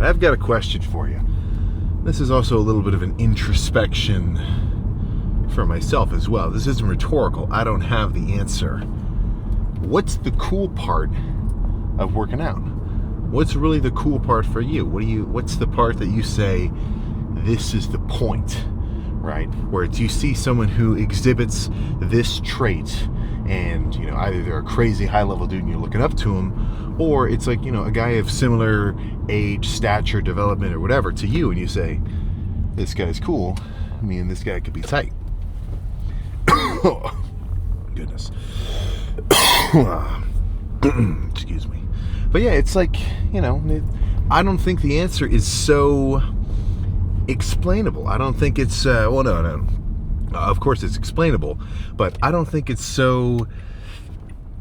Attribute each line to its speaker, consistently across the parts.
Speaker 1: I've got a question for you. This is also a little bit of an introspection for myself as well. This isn't rhetorical. I don't have the answer. What's the cool part of working out? What's really the cool part for you? What's the part that you say, this is the point, right? Where it's you see someone who exhibits this trait, and either they're a crazy high-level dude and you're looking up to him, or it's like a guy of similar age, stature, development, or whatever to you, and you say, this guy's cool. Me and this guy could be tight. Oh, goodness. Excuse me. But yeah, it's like, I don't think the answer is so explainable. I don't think it's, no. Of course it's explainable, but I don't think it's so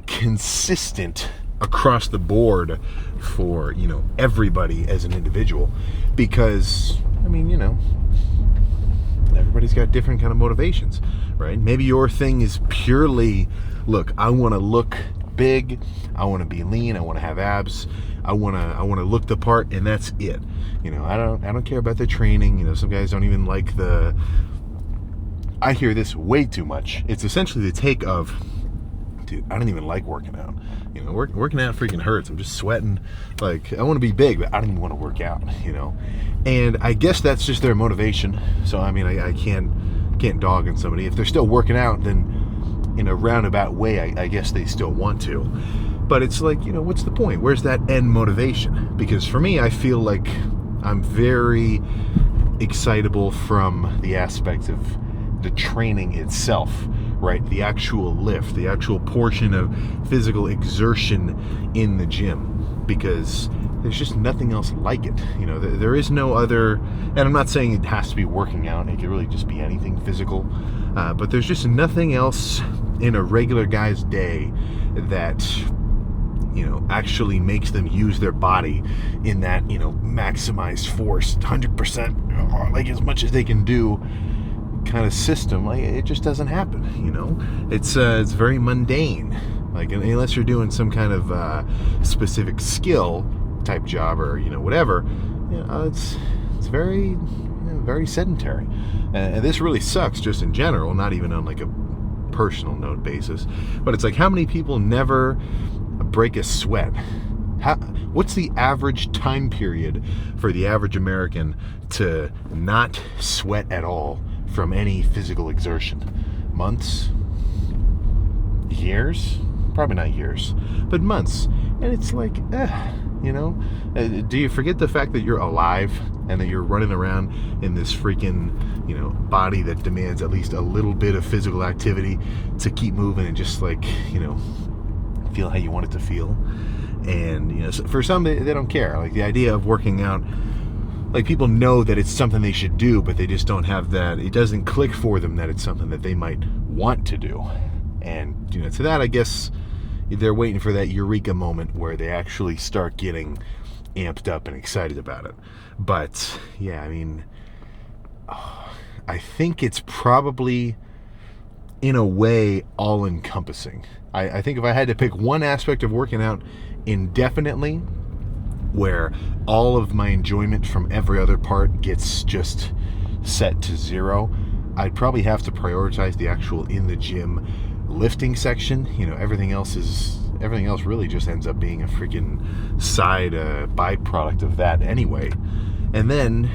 Speaker 1: consistent across the board for, everybody as an individual. Because, everybody's got different kind of motivations, right? Maybe your thing is purely, look, I want to look big, I want to be lean, I want to have abs, I want to look the part, and that's it. I don't care about the training. Some guys don't even like I hear this way too much. It's essentially the take of, dude, I don't even like working out. Working out freaking hurts. I'm just sweating. Like, I want to be big, but I don't even want to work out, And I guess that's just their motivation. So, I can't dog on somebody. If they're still working out, then in a roundabout way, I guess they still want to. But it's like, what's the point? Where's that end motivation? Because for me, I feel like I'm very excitable from the aspect of the training itself, right? The actual lift, the actual portion of physical exertion in the gym, because there's just nothing else like it. There is no other, and I'm not saying it has to be working out. It could really just be anything physical, but there's just nothing else in a regular guy's day that actually makes them use their body in that maximized force, 100%, like as much as they can do kind of system. Like, it just doesn't happen. It's very mundane. Like, unless you're doing some kind of specific skill type job or whatever, it's very very sedentary, and this really sucks just in general, not even on like a personal note basis. But it's like, how many people never break a sweat? What's the average time period for the average American to not sweat at all from any physical exertion? Months? Years? Probably not years, but months. And it's like, do you forget the fact that you're alive and that you're running around in this freaking, body that demands at least a little bit of physical activity to keep moving and just like, feel how you want it to feel? And, for some, they don't care. Like, the idea of working out, like, people know that it's something they should do, but they just don't have that. It doesn't click for them that it's something that they might want to do. And, to that, I guess they're waiting for that eureka moment where they actually start getting amped up and excited about it. But, yeah, I think it's probably, in a way, all-encompassing. I think if I had to pick one aspect of working out indefinitely, where all of my enjoyment from every other part gets just set to zero, I'd probably have to prioritize the actual in the gym lifting section. Everything else really just ends up being a freaking side byproduct of that anyway. And then,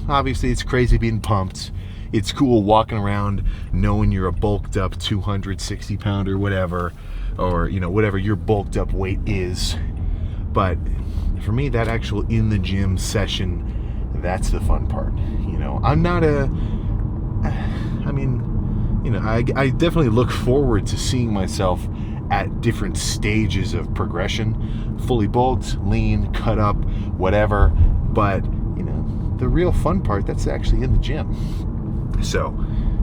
Speaker 1: obviously it's crazy being pumped. It's cool walking around knowing you're a bulked up 260 pounder, whatever, or, whatever your bulked up weight is. But for me, that actual in the gym session, that's the fun part. I'm not I definitely look forward to seeing myself at different stages of progression, fully bulked, lean, cut up, whatever. But, the real fun part, that's actually in the gym. So,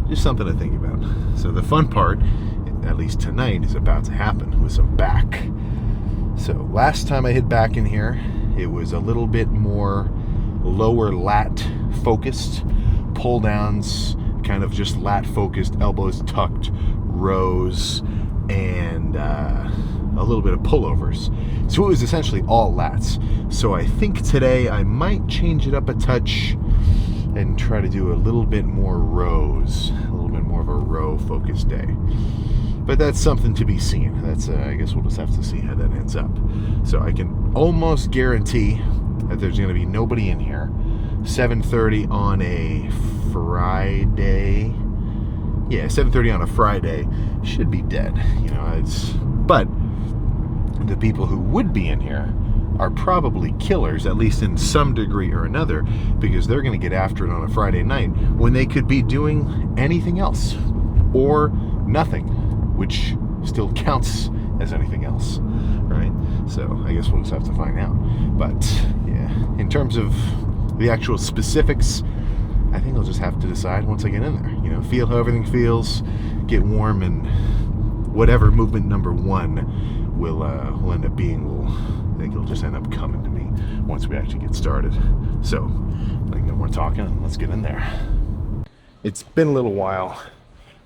Speaker 1: just something to think about. So the fun part, at least tonight, is about to happen with some back. So last time I hit back in here, it was a little bit more lower lat focused, pull downs, kind of just lat focused, elbows tucked, rows, and a little bit of pullovers. So it was essentially all lats. So I think today I might change it up a touch and try to do a little bit more rows, a little bit more of a row focused day. But that's something to be seen. That's I guess we'll just have to see how that ends up. So I can almost guarantee that there's going to be nobody in here. 7:30 on a Friday. Yeah, 7:30 on a Friday should be dead. You know, but the people who would be in here are probably killers, at least in some degree or another, because they're going to get after it on a Friday night when they could be doing anything else or nothing, which still counts as anything else, right? So I guess we'll just have to find out. But yeah, in terms of the actual specifics, I think I'll just have to decide once I get in there. You know, feel how everything feels, get warm, and whatever movement number one will end up being, I think it'll just end up coming to me once we actually get started. So, I think no more talking, let's get in there. It's been a little while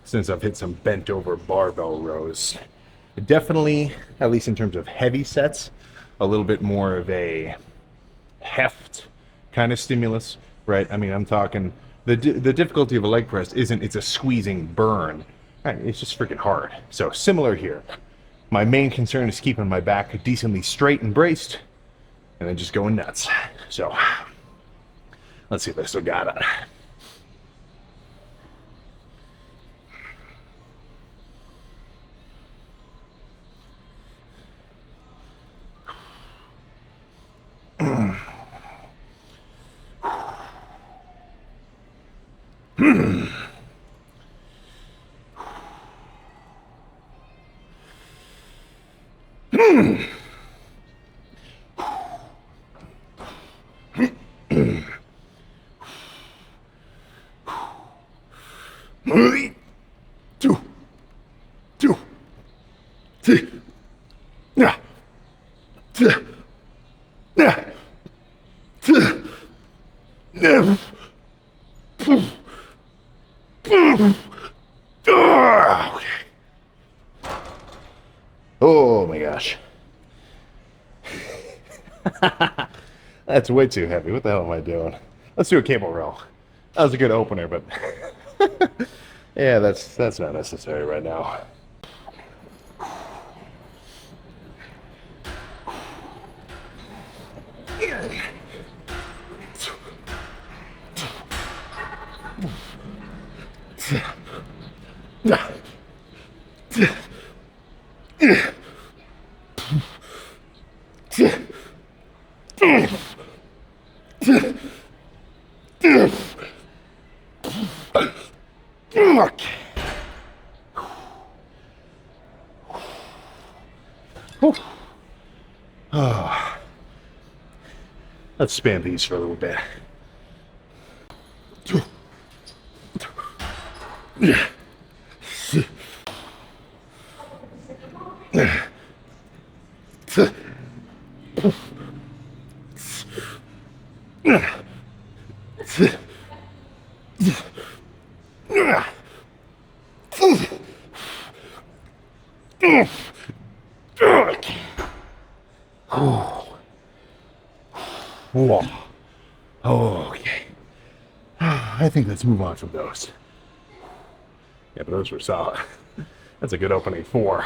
Speaker 1: since I've hit some bent over barbell rows. Definitely, at least in terms of heavy sets, a little bit more of a heft kind of stimulus, right? I mean, I'm talking, the difficulty of a leg press isn't it's a squeezing burn, right? It's just freaking hard. So similar here. My main concern is keeping my back decently straight and braced, and then just going nuts. So let's see if I still got it. Oh my gosh. That's way too heavy. What the hell am I doing? Let's do a cable row. That was a good opener, but yeah, that's not necessary right now. Oh. Let's spam these for a little bit. Whoa. Oh, okay. I think let's move on from those. Yeah, but those were solid. That's a good opening 4.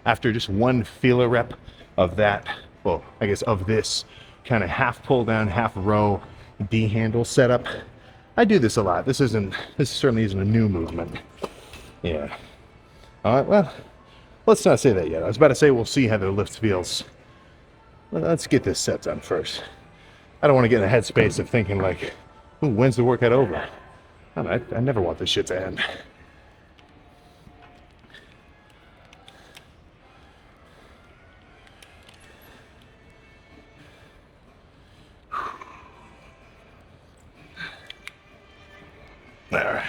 Speaker 1: After just one feeler rep of that, well, I guess of this kind of half pull down, half row D handle setup, I do this a lot. This certainly isn't a new movement. Yeah. All right, well, let's not say that yet. I was about to say we'll see how the lift feels. Let's get this set done first. I don't want to get in the headspace of thinking like, ooh, when's the workout over? I never want this shit to end. All right.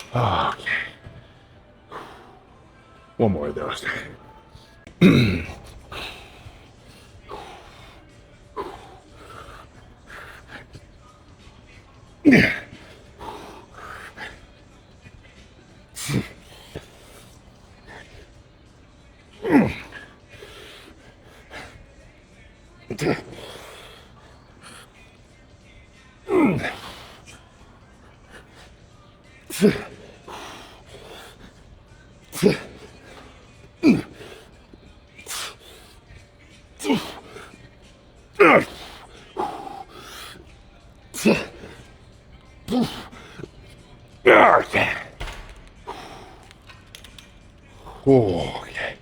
Speaker 1: Okay. One more of those. Okay.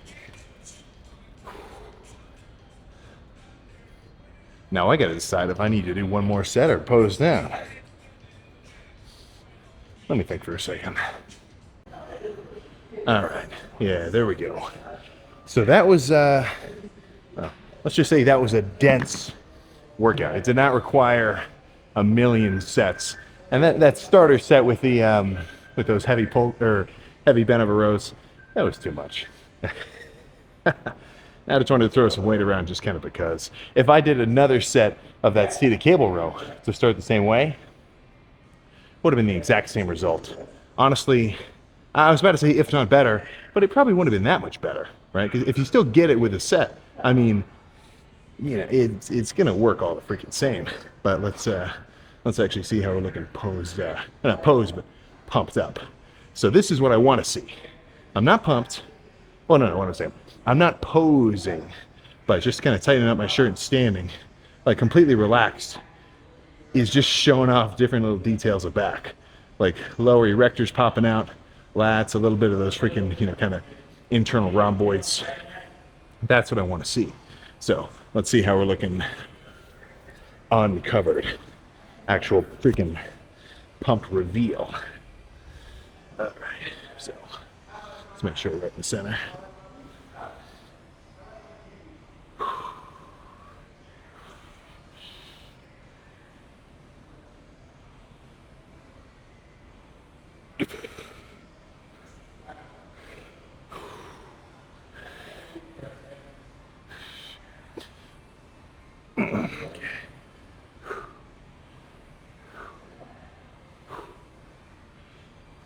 Speaker 1: Now I gotta decide if I need to do one more set or pose down. Let me think for a second. All right. Yeah, there we go. So that was, well, let's just say that was a dense workout. It did not require a million sets. And that starter set with the with those heavy bent over rows, that was too much. I just wanted to throw some weight around just kind of because. If I did another set of that seated cable row to start the same way, would have been the exact same result. Honestly, I was about to say if not better, but it probably wouldn't have been that much better, right? Because if you still get it with a set, I mean, you know, it's gonna work all the freaking same. But let's actually see how we're looking posed, not posed, but pumped up. So this is what I want to see. I'm not pumped. Well, no, what I'm saying, I'm not posing, but just kind of tightening up my shirt and standing, like completely relaxed, is just showing off different little details of back, like lower erectors popping out, lats, a little bit of those freaking, you know, kind of internal rhomboids. That's what I want to see. So let's see how we're looking uncovered. Actual freaking pump reveal. All right, so let's make sure we're right in the center.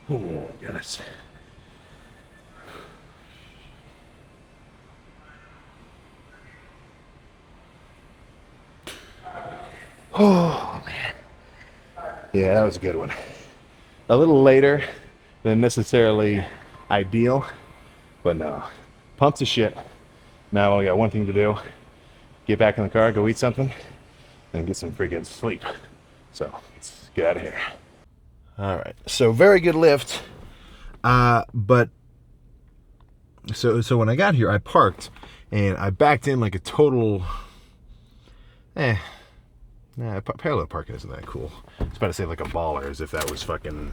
Speaker 1: Oh, goodness. Oh, man. Yeah, that was a good one. A little later than necessarily ideal, but no. Pumped to shit. Now I got one thing to do. Get back in the car, go eat something, and get some freaking sleep. So, let's get out of here. All right, so very good lift, but so when I got here, I parked, and I backed in like a total, parallel parking isn't that cool. I was about to say like a baller, as if that was fucking,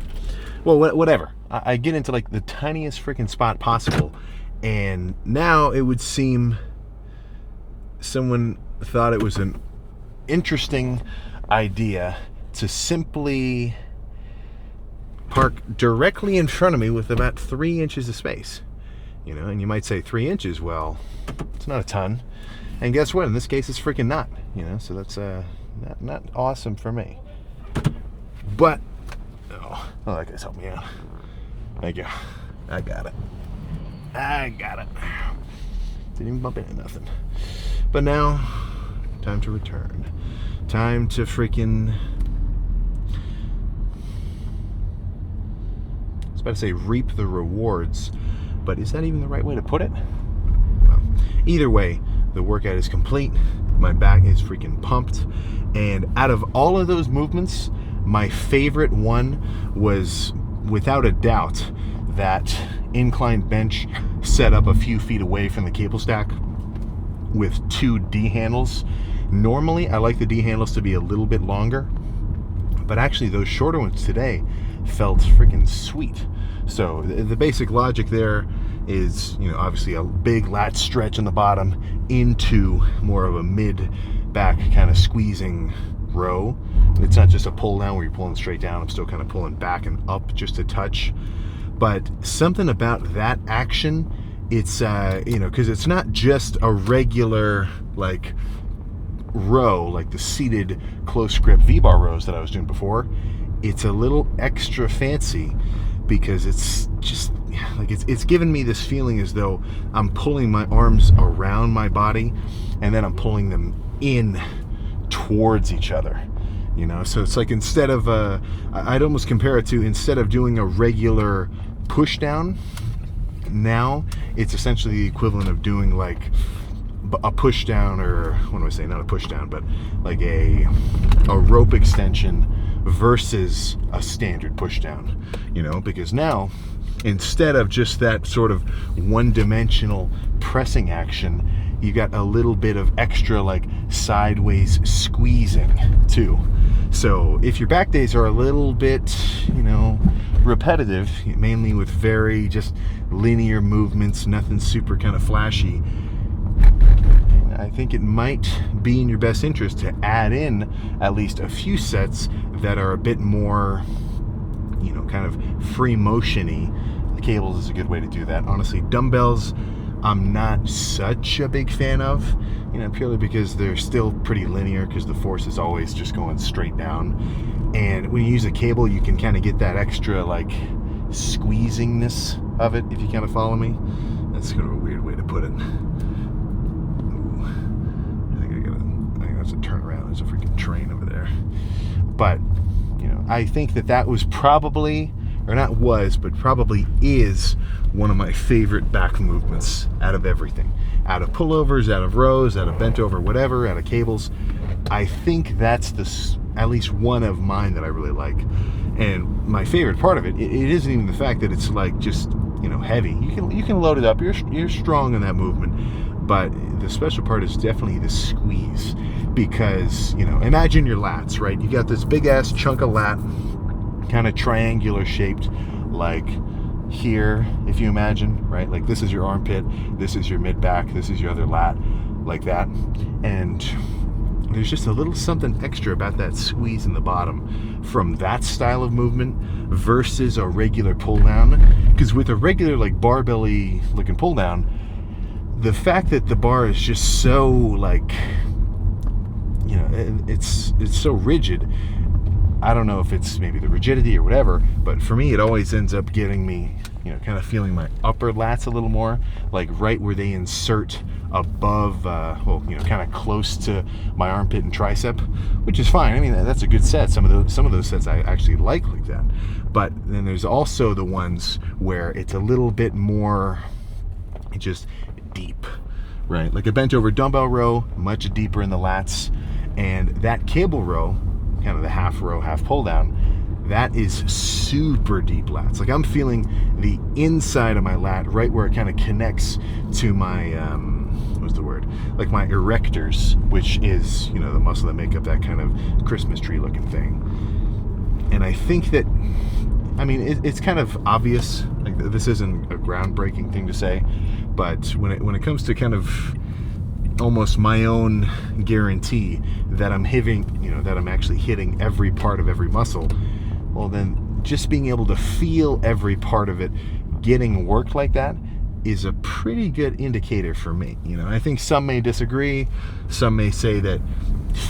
Speaker 1: well, whatever. I get into like the tiniest freaking spot possible, and now it would seem someone thought it was an interesting idea to simply park directly in front of me with about 3 inches of space. You know, and you might say 3 inches, well, it's not a ton. And guess what? In this case, it's freaking not. You know, so that's not awesome for me. But, oh, that guy's helped me out. Thank you. I got it. Didn't even bump into nothing. But now, time to return. Time to freaking, I was about to say reap the rewards, but is that even the right way to put it? Well, either way, the workout is complete. My back is freaking pumped. And out of all of those movements, my favorite one was, without a doubt, that inclined bench set up a few feet away from the cable stack with 2 D handles. Normally, I like the D handles to be a little bit longer, but actually those shorter ones today felt freaking sweet. So the basic logic there is, obviously a big lat stretch on the bottom into more of a mid-back kind of squeezing row. It's not just a pull down where you're pulling straight down. I'm still kind of pulling back and up just a touch. But something about that action, it's, because it's not just a regular, like, row, like the seated close grip V-bar rows that I was doing before. It's a little extra fancy because it's just, like, it's given me this feeling as though I'm pulling my arms around my body and then I'm pulling them in towards each other. So it's like, instead of I'd almost compare it to, instead of doing a regular push down, now it's essentially the equivalent of doing like a push down, or what do I say, not a push down, but like a rope extension versus a standard push down, because now, instead of just that sort of one-dimensional pressing action, you got a little bit of extra like sideways squeezing too. So if your back days are a little bit, repetitive, mainly with very just linear movements, nothing super kind of flashy, I think it might be in your best interest to add in at least a few sets that are a bit more, kind of free motion-y. The cables is a good way to do that. Honestly, dumbbells, I'm not such a big fan of, purely because they're still pretty linear, because the force is always just going straight down. And when you use a cable, you can kind of get that extra, like, squeezingness of it, if you kind of follow me. That's kind of a weird way to put it. I think that's a turnaround. There's a freaking train over there. But, I think that was probably, or not was, but probably is one of my favorite back movements out of everything. Out of pullovers, out of rows, out of bent over, whatever, out of cables. I think that's at least one of mine that I really like. And my favorite part of it isn't even the fact that it's like just, heavy. You can load it up. You're strong in that movement. But the special part is definitely the squeeze, because, imagine your lats, right? You got this big ass chunk of lat, kind of triangular shaped, like here, if you imagine, right? Like this is your armpit, this is your mid back, this is your other lat, like that. And there's just a little something extra about that squeeze in the bottom from that style of movement versus a regular pull down. Because with a regular, like, barbelly looking pull down, the fact that the bar is just so, like, it's so rigid. I don't know if it's maybe the rigidity or whatever, but for me, it always ends up getting me, kind of feeling my upper lats a little more, like right where they insert above, kind of close to my armpit and tricep, which is fine. I mean, that's a good set. Some of those sets I actually like that. But then there's also the ones where it's a little bit more just deep, right? Like a bent over dumbbell row, much deeper in the lats, and that cable row, kind of the half row, half pull down, that is super deep lats. Like I'm feeling the inside of my lat right where it kind of connects to my, what's the word? Like my erectors, which is, the muscle that make up that kind of Christmas tree looking thing. And I think that, it's kind of obvious. Like this isn't a groundbreaking thing to say, but when it comes to kind of almost my own guarantee that I'm actually hitting every part of every muscle, well then just being able to feel every part of it getting worked like that is a pretty good indicator for me. I think some may disagree. Some may say that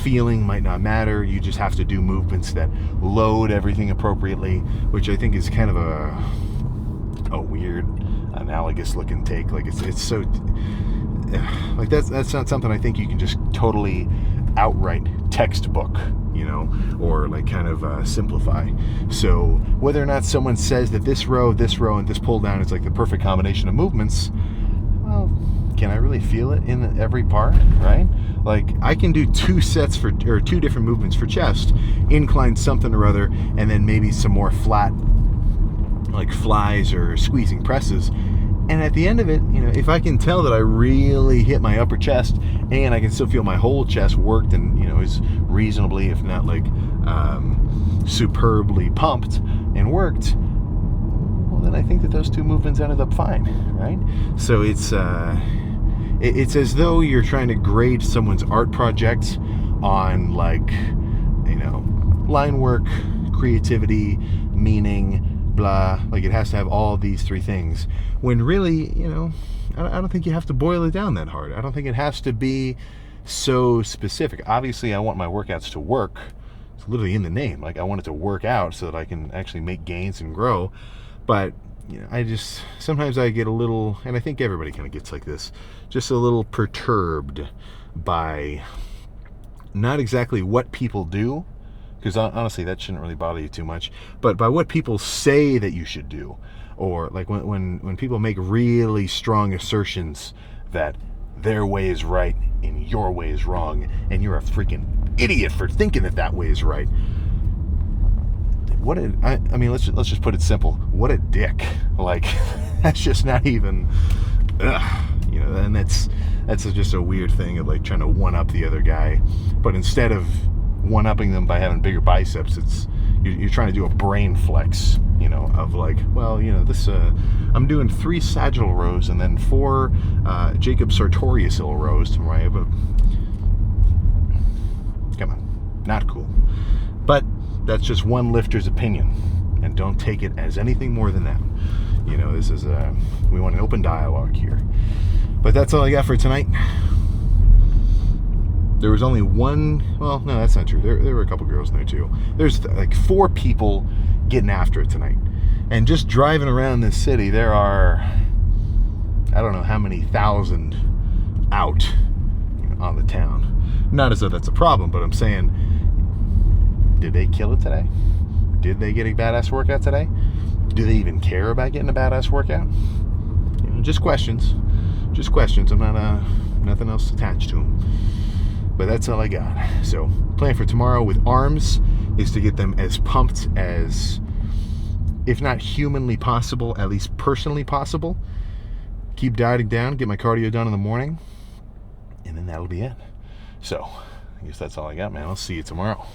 Speaker 1: feeling might not matter. You just have to do movements that load everything appropriately, which I think is kind of a weird analogous looking take. Like it's so, like that's not something I think you can just totally outright textbook, or like kind of simplify. So whether or not someone says that this row, and this pull down is like the perfect combination of movements, well, can I really feel it in every part, right? Like, I can do 2 different movements for chest, incline something or other, and then maybe some more flat, like flies or squeezing presses. And at the end of it, if I can tell that I really hit my upper chest and I can still feel my whole chest worked and, is reasonably, if not like superbly pumped and worked, well, then I think that those 2 movements ended up fine, right? So it's as though you're trying to grade someone's art project on, like, line work, creativity, meaning, blah, like it has to have all these 3 things, when really, I don't think you have to boil it down that hard. I don't think it has to be so specific. Obviously, I want my workouts to work. It's literally in the name. Like, I want it to work out so that I can actually make gains and grow. But sometimes I get a little, and I think everybody kind of gets like this, just a little perturbed by not exactly what people do, because honestly, that shouldn't really bother you too much, but by what people say that you should do. Or like when people make really strong assertions that their way is right and your way is wrong, and you're a freaking idiot for thinking that way is right. I mean, let's just put it simple. What a dick. Like, that's just not even, and that's just a weird thing of like trying to one-up the other guy. But instead of one-upping them by having bigger biceps, you're trying to do a brain flex, of like, well, this, I'm doing 3 sagittal rows and then 4 Jacob Sartorius hill rows tomorrow, but come on, not cool. But that's just one lifter's opinion, and don't take it as anything more than that. This is we want an open dialogue here. But that's all I got for tonight. There was only one, well, no, that's not true. There were a couple girls in there too. There's like 4 people getting after it tonight. And just driving around this city, there are, I don't know how many thousand out on the town. Not as though that's a problem, but I'm saying, did they kill it today? Did they get a badass workout today? Do they even care about getting a badass workout? Just questions. Just questions. I'm not nothing else attached to them. But that's all I got. So, plan for tomorrow with arms is to get them as pumped as, if not humanly possible, at least personally possible. Keep dieting down, get my cardio done in the morning, and then that'll be it. So, I guess that's all I got, man. I'll see you tomorrow.